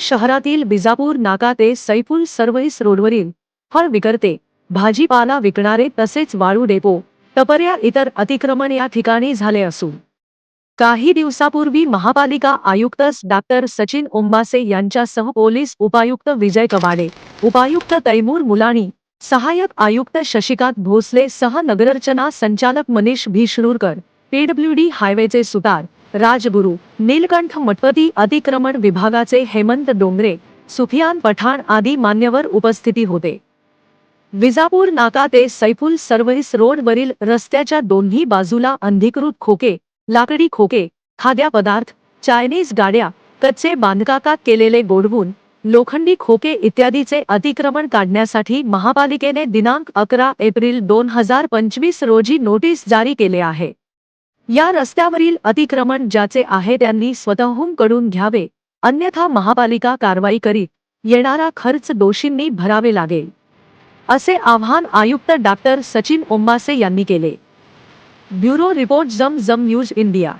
शहरातील बिजापूर नाका ते सैफुल सर्व्हिस रोडवरील फळ विक्रेते, भाजीपाला विकणारे तसेच वाळू डेपो, टपऱ्या इतर अतिक्रमण या ठिकाणी झाले असून काही दिवसापूर्वी महापालिका आयुक्त डॉक्टर सचिन ओंबासे यांच्यासह पोलीस उपायुक्त विजय कवाडे, उपायुक्त तैमूर मुलाणी, सहाय्यक आयुक्त शशिकांत भोसले सह नगररचना संचालक मनीष भीष्णुरकर, पीडब्ल्यूडी हायवेचे सुतार राजगुरू, नीलकंठ मठपती, अतिक्रमण विभागाचे हेमंत डोंगरे, सुफियान पठाण आदी मान्यवर उपस्थिती होते. विजापूर नाका ते सैफुल सर्व्हिस रोडवरील रस्त्याच्या दोन्ही बाजूला अनधिकृत खोके, लाकडी खोके, खाद्यपदार्थ, चायनीज गाड्या, कच्चे बांधकामात केलेले गोडवून, लोखंडी खोके इत्यादीचे अतिक्रमण काढण्यासाठी महापालिकेने दिनांक 11 एप्रिल 2025 रोजी नोटीस जारी केले आहे. या रस्त्यावरील अतिक्रमण ज्याचे आहे त्यांनी स्वतःहून कडून घ्यावे, अन्यथा महापालिका कारवाई करीत येणारा खर्च दोषींनी भरावे लागेल, असे आवाहन आयुक्त डॉक्टर सचिन ओंबासे यांनी केले. ब्युरो रिपोर्ट, जम न्यूज इंडिया.